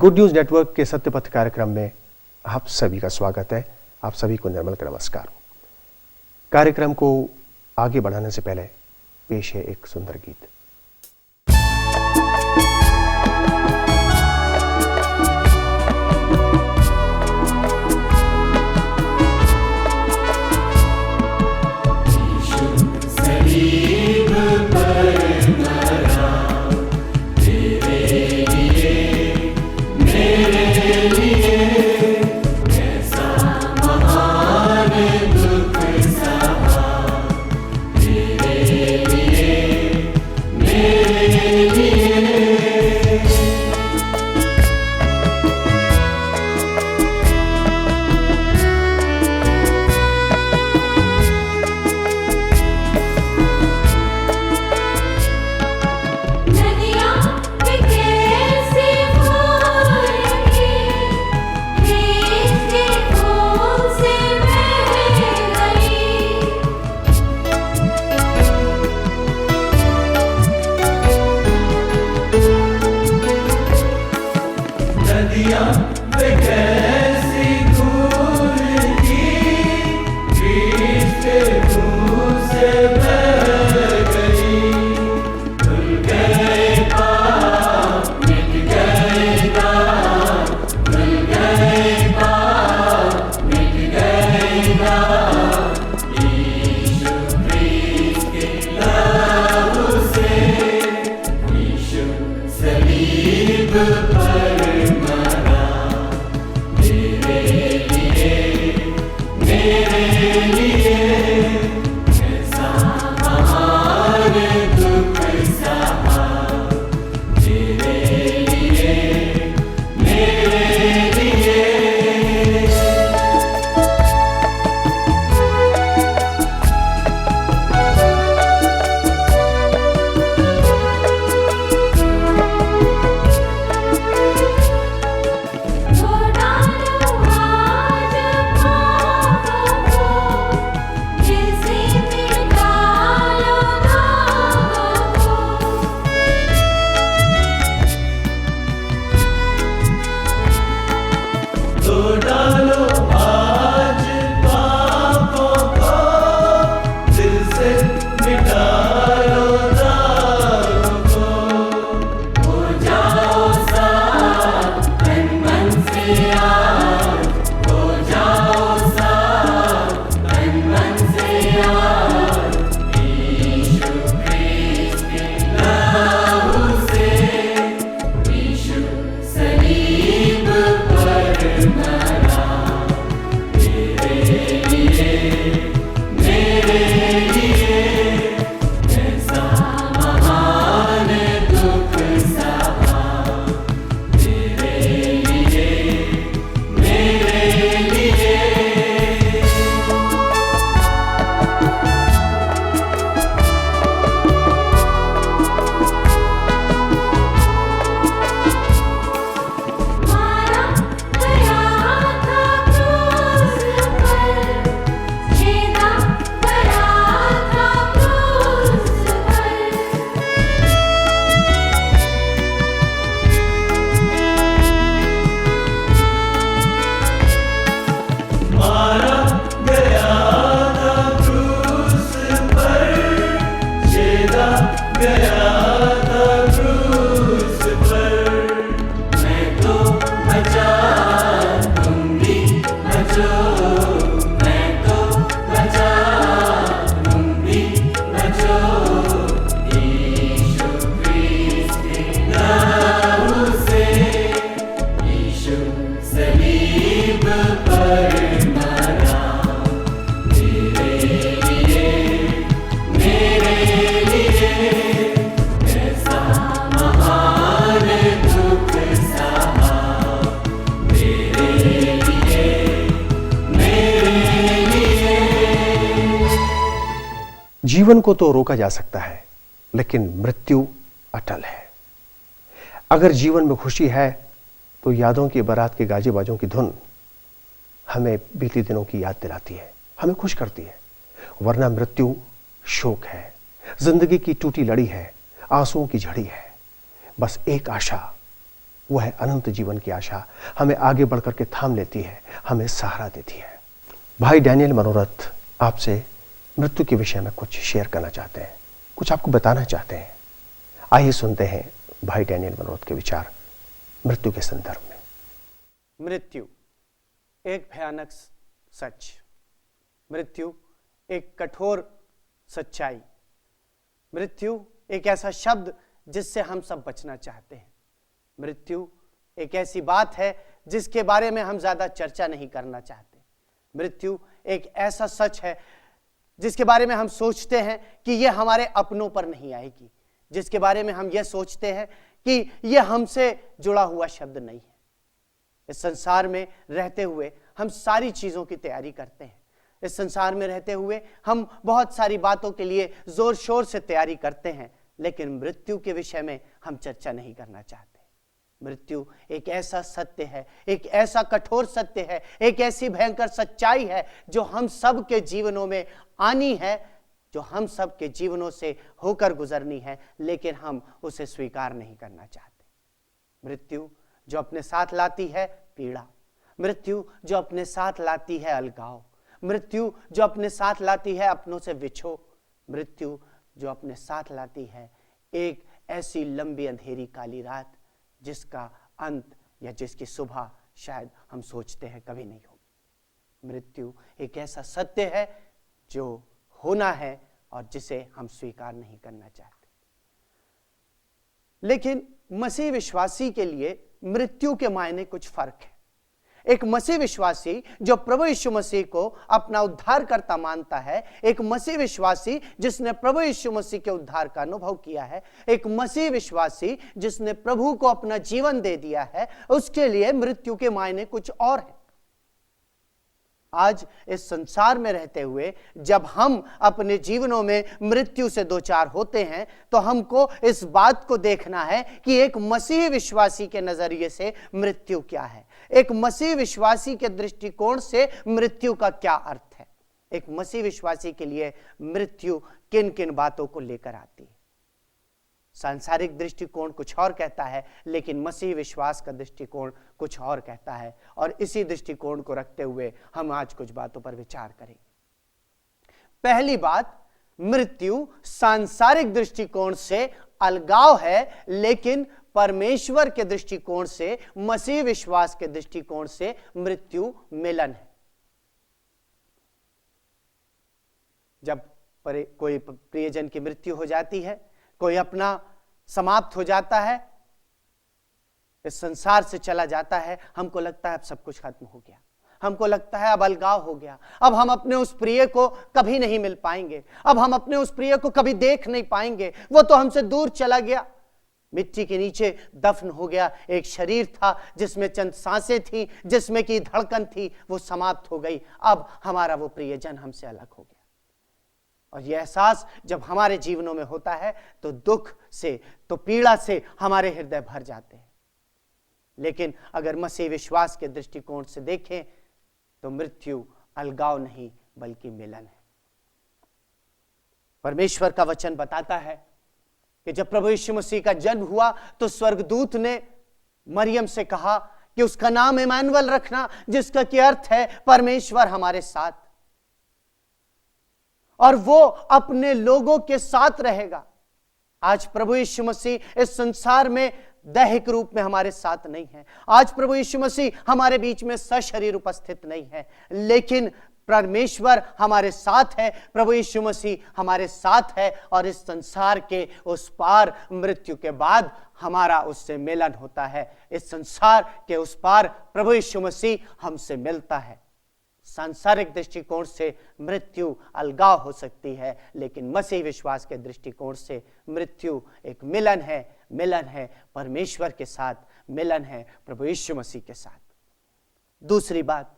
Good news network के सत्यपथ कार्यक्रम में आप सभी का स्वागत है। आप सभी को निर्मल का नमस्कार। कार्यक्रम को आगे बढ़ाने से पहले पेश है एक सुंदर गीत। जीवन को तो रोका जा सकता है, लेकिन मृत्यु अटल है। अगर जीवन में खुशी है तो यादों की बारात के गाजे बाजों की धुन हमें बीते दिनों की याद दिलाती है, हमें खुश करती है। वरना मृत्यु शोक है, जिंदगी की टूटी लड़ी है, आंसुओं की झड़ी है। बस एक आशा वो है अनंत जीवन की आशा। हमें आगे बढ़कर के थाम लेती है, हमें सहारा देती है। भाई डैनियल मनोरथ आपसे मृत्यु के विषय में कुछ शेयर करना चाहते हैं, कुछ आपको बताना चाहते हैं। आइए सुनते हैं भाई डैनियल मनोरथ के विचार मृत्यु के संदर्भ में। मृत्यु एक भयानक सच, मृत्यु एक कठोर सच्चाई, मृत्यु एक ऐसा शब्द जिससे हम सब बचना चाहते हैं। मृत्यु एक ऐसी बात है जिसके बारे में हम ज्यादा चर्चा नहीं करना चाहते। मृत्यु एक ऐसा सच है जिसके बारे में हम सोचते हैं कि यह हमारे अपनों पर नहीं आएगी, जिसके बारे में हम यह सोचते हैं कि यह हमसे जुड़ा हुआ शब्द नहीं है। इस संसार में रहते हुए हम सारी चीजों की तैयारी करते हैं। इस संसार में रहते हुए हम बहुत सारी बातों के लिए जोर शोर से तैयारी करते हैं, लेकिन मृत्यु के विषय में हम चर्चा नहीं करना चाहते। मृत्यु एक ऐसा सत्य है, एक ऐसा कठोर सत्य है, एक ऐसी भयंकर सच्चाई है जो हम सब के जीवनों में आनी है, जो हम सब के जीवनों से होकर गुजरनी है, लेकिन हम उसे स्वीकार नहीं करना चाहते। मृत्यु जो अपने साथ लाती है पीड़ा, मृत्यु जो अपने साथ लाती है अलगाव, मृत्यु जो अपने साथ लाती है अपनों से विछो, मृत्यु जो अपने साथ लाती है एक ऐसी लंबी अंधेरी काली रात जिसका अंत या जिसकी सुबह शायद हम सोचते हैं कभी नहीं होगी। मृत्यु एक ऐसा सत्य है जो होना है और जिसे हम स्वीकार नहीं करना चाहते। लेकिन मसीह विश्वासी के लिए मृत्यु के मायने कुछ फर्क है। एक मसीह विश्वासी जो प्रभु यीशु मसीह को अपना उद्धारकर्ता मानता है, एक मसीह विश्वासी जिसने प्रभु यीशु मसीह के उद्धार का अनुभव किया है, एक मसीह विश्वासी जिसने प्रभु को अपना जीवन दे दिया है, उसके लिए मृत्यु के मायने कुछ और है। आज इस संसार में रहते हुए जब हम अपने जीवनों में मृत्यु से दो चार होते हैं तो हमको इस बात को देखना है कि एक मसीह विश्वासी के नजरिए से मृत्यु क्या है, एक मसीह विश्वासी के दृष्टिकोण से मृत्यु का क्या अर्थ है, एक मसीह विश्वासी के लिए मृत्यु किन किन बातों को लेकर आती है। सांसारिक दृष्टिकोण कुछ और कहता है, लेकिन मसीह विश्वास का दृष्टिकोण कुछ और कहता है, और इसी दृष्टिकोण को रखते हुए हम आज कुछ बातों पर विचार करेंगे। पहली बात, मृत्यु सांसारिक दृष्टिकोण से अलगाव है, लेकिन परमेश्वर के दृष्टिकोण से, मसीह विश्वास के दृष्टिकोण से मृत्यु मिलन है। जब कोई प्रियजन की मृत्यु हो जाती है, कोई अपना समाप्त हो जाता है, इस संसार से चला जाता है, हमको लगता है अब सब कुछ खत्म हो गया, हमको लगता है अब अलगाव हो गया, अब हम अपने उस प्रिय को कभी नहीं मिल पाएंगे, अब हम अपने उस प्रिय को कभी देख नहीं पाएंगे, वो तो हमसे दूर चला गया, मिट्टी के नीचे दफन हो गया। एक शरीर था जिसमें चंद सांसें थी, जिसमें की धड़कन थी, वो समाप्त हो गई। अब हमारा वो प्रियजन हमसे अलग हो गया। और यह एहसास जब हमारे जीवनों में होता है तो दुख से, तो पीड़ा से हमारे हृदय भर जाते हैं। लेकिन अगर मसीह विश्वास के दृष्टिकोण से देखें तो मृत्यु अलगाव नहीं बल्कि मिलन है। परमेश्वर का वचन बताता है कि जब प्रभु यीशु मसीह का जन्म हुआ तो स्वर्गदूत ने मरियम से कहा कि उसका नाम इमानुएल रखना, जिसका की अर्थ है परमेश्वर हमारे साथ, और वो अपने लोगों के साथ रहेगा। आज प्रभु यीशु मसीह इस संसार में दैहिक रूप में हमारे साथ नहीं है, आज प्रभु यीशु मसीह हमारे बीच में सशरीर उपस्थित नहीं है, लेकिन परमेश्वर हमारे साथ है, प्रभु यीशु मसीह हमारे साथ है, और इस संसार के उस पार मृत्यु के बाद हमारा उससे मिलन होता है। इस संसार के उस पार प्रभु यीशु मसीह हमसे मिलता है। सांसारिक दृष्टिकोण से मृत्यु अलगाव हो सकती है, लेकिन मसीह विश्वास के दृष्टिकोण से मृत्यु एक मिलन है, मिलन है परमेश्वर के साथ, मिलन है प्रभु यीशु मसीह के साथ। दूसरी बात,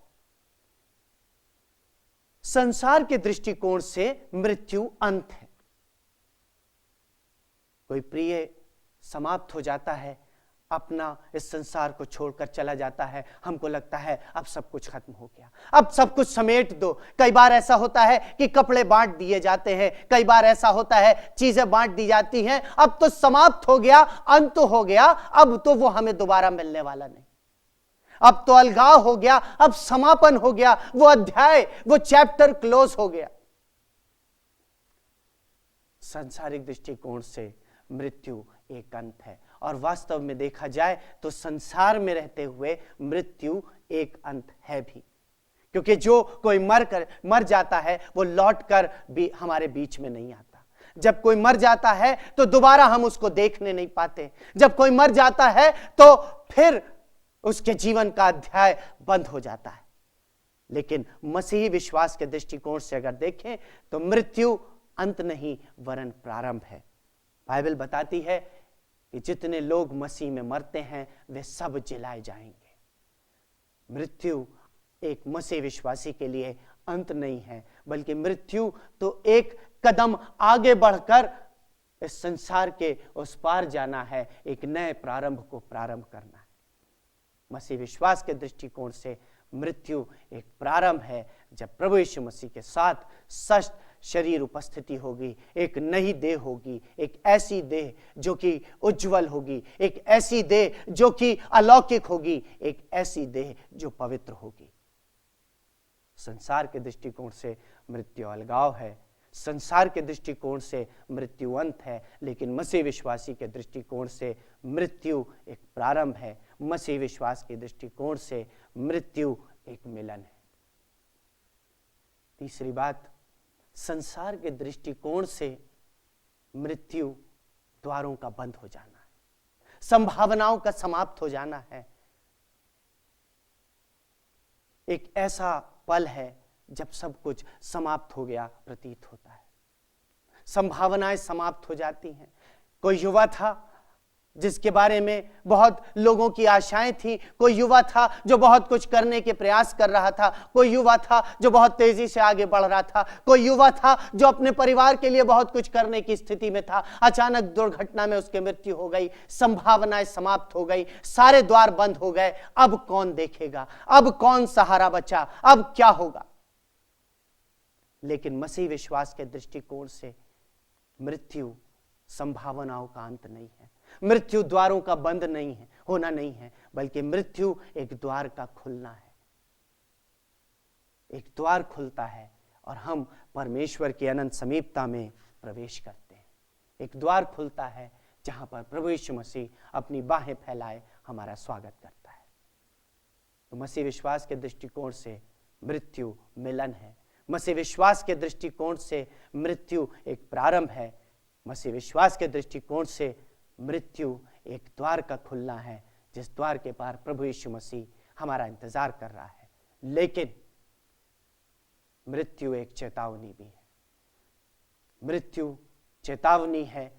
संसार के दृष्टिकोण से मृत्यु अंत है। कोई प्रिय समाप्त हो जाता है, अपना इस संसार को छोड़कर चला जाता है, हमको लगता है अब सब कुछ खत्म हो गया, अब सब कुछ समेट दो। कई बार ऐसा होता है कि कपड़े बांट दिए जाते हैं, कई बार ऐसा होता है चीजें बांट दी जाती हैं, अब तो समाप्त हो गया, अंत हो गया, अब तो वो हमें दोबारा मिलने वाला नहीं, अब तो अलगाव हो गया, अब समापन हो गया, वो अध्याय, वो चैप्टर क्लोज हो गया। सांसारिक दृष्टिकोण से मृत्यु एक अंत है, और वास्तव में देखा जाए तो संसार में रहते हुए मृत्यु एक अंत है भी, क्योंकि जो कोई मर जाता है वो लौटकर भी हमारे बीच में नहीं आता। जब कोई मर जाता है तो दोबारा हम उसको देखने नहीं पाते। जब कोई मर जाता है तो फिर उसके जीवन का अध्याय बंद हो जाता है। लेकिन मसीही विश्वास के दृष्टिकोण से अगर देखें तो मृत्यु अंत नहीं वरन प्रारंभ है। बाइबल बताती है कि जितने लोग मसीह में मरते हैं वे सब जिलाए जाएंगे। मृत्यु एक मसीह विश्वासी के लिए अंत नहीं है, बल्कि मृत्यु तो एक कदम आगे बढ़कर इस संसार के उस पार जाना है, एक नए प्रारंभ को प्रारंभ करना है। मसीह विश्वास के दृष्टिकोण से मृत्यु एक प्रारंभ है, जब प्रभु यीशु मसीह के साथ सच शरीर उपस्थिति होगी, एक नई देह होगी, एक ऐसी देह जो कि उज्जवल होगी, एक ऐसी देह जो कि अलौकिक होगी, एक ऐसी देह जो पवित्र होगी। संसार के दृष्टिकोण से मृत्यु अलगाव है, संसार के दृष्टिकोण से मृत्यु अंत है, लेकिन मसीह विश्वासी के दृष्टिकोण से मृत्यु एक प्रारंभ है। मसीह विश्वास के दृष्टिकोण से मृत्यु एक मिलन है। तीसरी बात, संसार के दृष्टिकोण से मृत्यु द्वारों का बंद हो जाना है, संभावनाओं का समाप्त हो जाना है। एक ऐसा पल है जब सब कुछ समाप्त हो गया प्रतीत होता है, संभावनाएं समाप्त हो जाती हैं। कोई युवा था जिसके बारे में बहुत लोगों की आशाएं थी, कोई युवा था जो बहुत कुछ करने के प्रयास कर रहा था, कोई युवा था जो बहुत तेजी से आगे बढ़ रहा था, कोई युवा था जो अपने परिवार के लिए बहुत कुछ करने की स्थिति में था। अचानक दुर्घटना में उसकी मृत्यु हो गई, संभावनाएं समाप्त हो गई, सारे द्वार बंद हो गए। अब कौन देखेगा, अब कौन सहारा बचा, अब क्या होगा? लेकिन मसीह विश्वास के दृष्टिकोण से मृत्यु संभावनाओं का अंत नहीं है, मृत्यु द्वारों का बंद नहीं है, होना नहीं है, बल्कि मृत्यु एक द्वार का खुलना है। एक द्वार खुलता है और हम परमेश्वर की अनंत समीपता में प्रवेश करते हैं। एक द्वार खुलता है जहां पर प्रभु यीशु मसीह अपनी बाहें फैलाए हमारा स्वागत करता है। तो मसीह विश्वास के दृष्टिकोण से मृत्यु मिलन है, मसीह विश्वास के दृष्टिकोण से मृत्यु एक प्रारंभ है, मसीह विश्वास के दृष्टिकोण से मृत्यु एक द्वार का खुलना है, जिस द्वार के पार प्रभु यीशु मसीह हमारा इंतजार कर रहा है। लेकिन मृत्यु एक चेतावनी भी है। मृत्यु चेतावनी है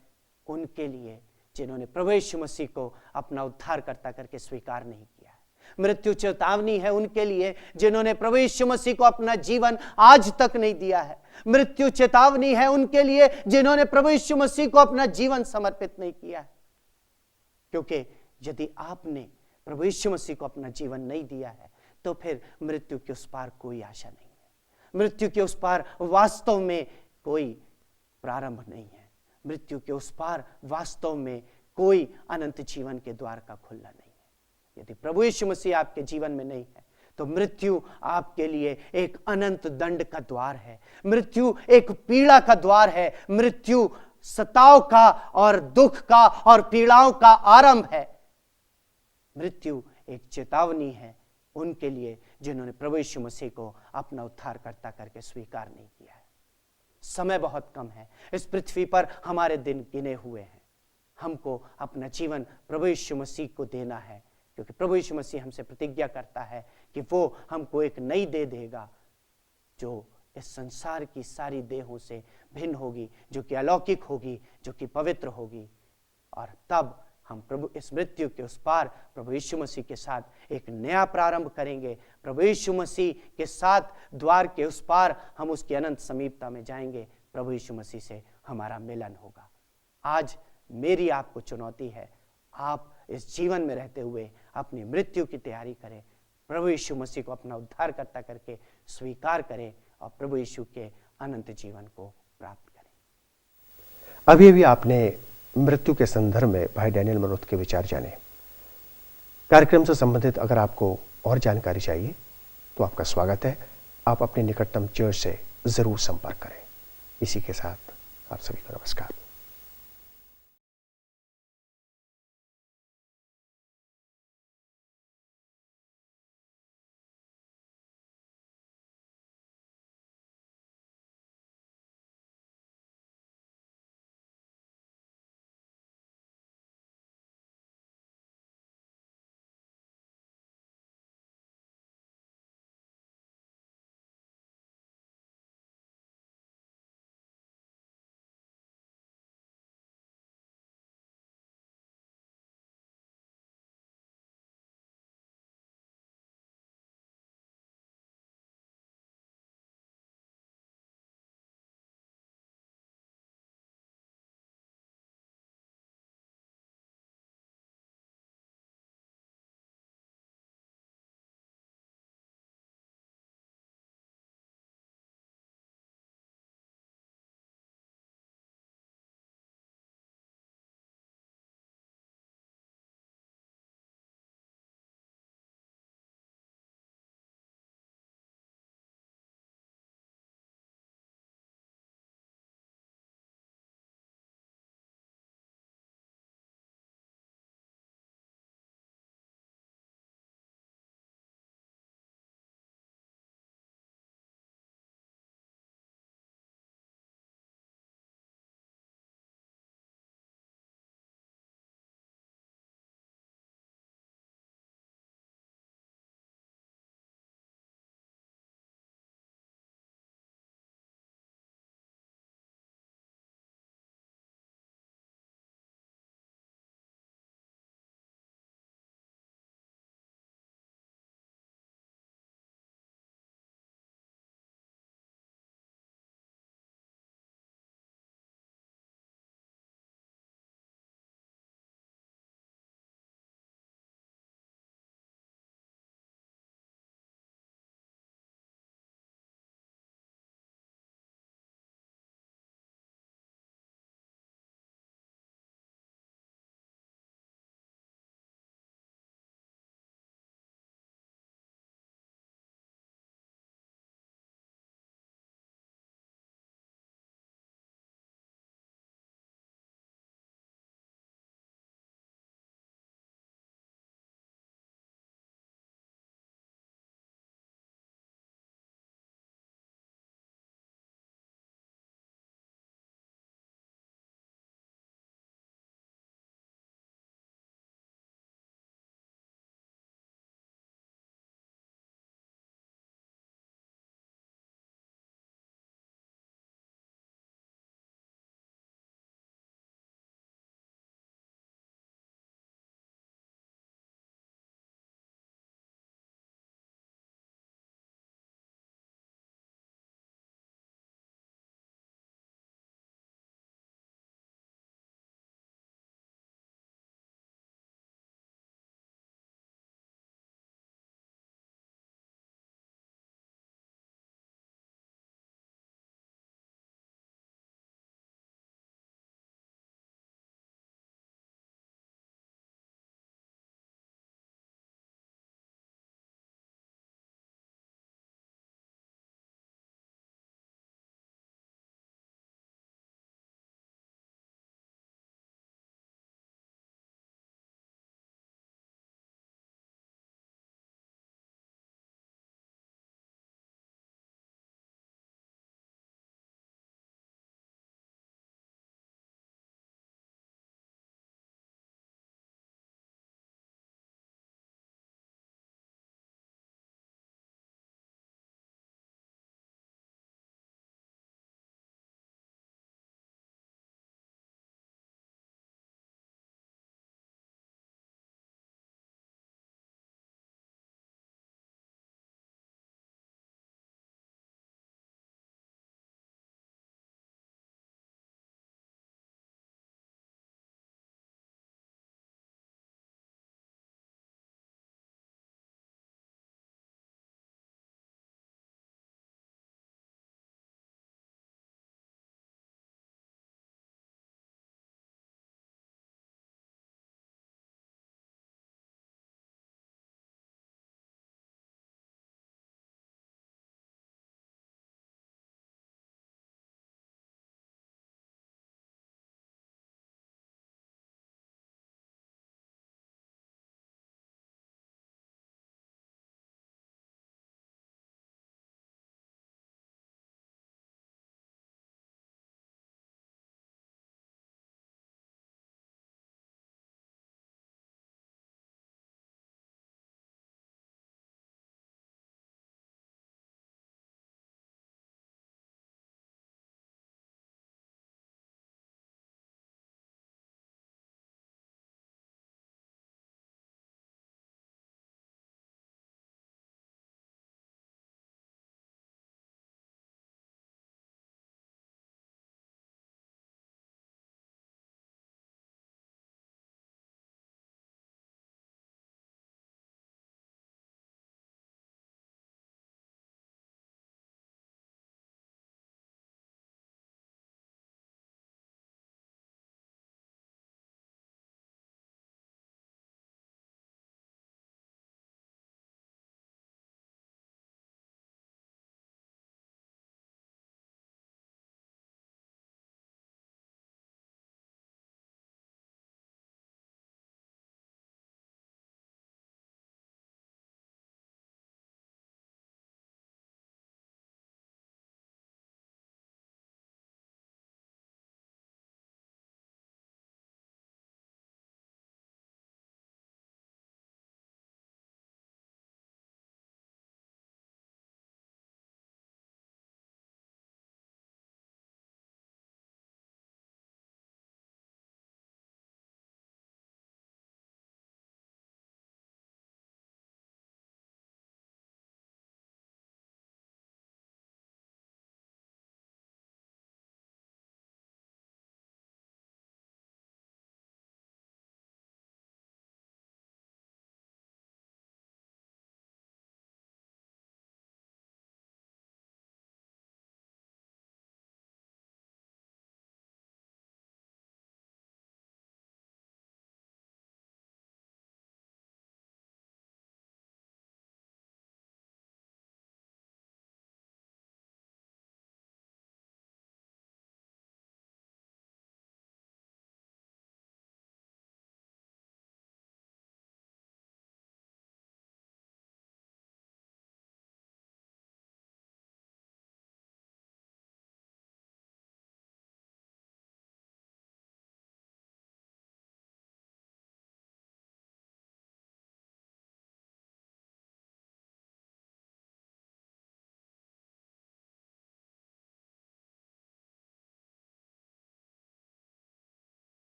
उनके लिए जिन्होंने प्रभु यीशु मसीह को अपना उद्धारकर्ता करके स्वीकार नहीं किया है। मृत्यु चेतावनी है उनके लिए जिन्होंने प्रभु यीशु मसीह को अपना जीवन आज तक नहीं दिया है। मृत्यु चेतावनी है उनके लिए जिन्होंने प्रभु यीशु मसीह को अपना जीवन समर्पित नहीं किया है। क्योंकि यदि आपने प्रभु यीशु मसीह को अपना जीवन नहीं दिया है तो फिर मृत्यु के उस पार कोई आशा नहीं है, मृत्यु के उस पार वास्तव में कोई प्रारंभ नहीं है, मृत्यु के उस पार वास्तव में कोई अनंत जीवन के द्वार का खुलना नहीं है। यदि प्रभु यीशु मसीह आपके जीवन में नहीं है तो मृत्यु आपके लिए एक अनंत दंड का द्वार है, मृत्यु एक पीड़ा का द्वार है, मृत्यु सताव का और दुख का और पीड़ाओं का आरंभ है। मृत्यु एक चेतावनी है उनके लिए जिन्होंने प्रभु यीशु मसीह को अपना उद्धारकर्ता करके स्वीकार नहीं किया है। समय बहुत कम है, इस पृथ्वी पर हमारे दिन गिने हुए हैं। हमको अपना जीवन प्रभु यीशु मसीह को देना है, क्योंकि प्रभु यीशु मसीह हमसे प्रतिज्ञा करता है कि वो हमको एक नई देह देगा जो इस संसार की सारी देहों से भिन्न होगी, जो कि अलौकिक होगी, जो कि पवित्र होगी। और तब हम प्रभु इस मृत्यु के उस पार प्रभु यीशु मसीह के साथ एक नया प्रारंभ करेंगे। प्रभु यीशु मसीह के साथ द्वार के उस पार हम उसकी अनंत समीपता में जाएंगे। प्रभु यीशु मसीह से हमारा मिलन होगा। आज मेरी आपको चुनौती है, आप इस जीवन में रहते हुए अपनी मृत्यु की तैयारी करें, प्रभु यीशु मसीह को अपना उद्धारकर्ता करके स्वीकार करें और प्रभु यीशु के अनंत जीवन को प्राप्त करें। अभी अभी आपने मृत्यु के संदर्भ में भाई डैनियल मनोत के विचार जाने। कार्यक्रम से संबंधित अगर आपको और जानकारी चाहिए तो आपका स्वागत है। आप अपने निकटतम चर्च से जरूर संपर्क करें। इसी के साथ आप सभी को नमस्कार।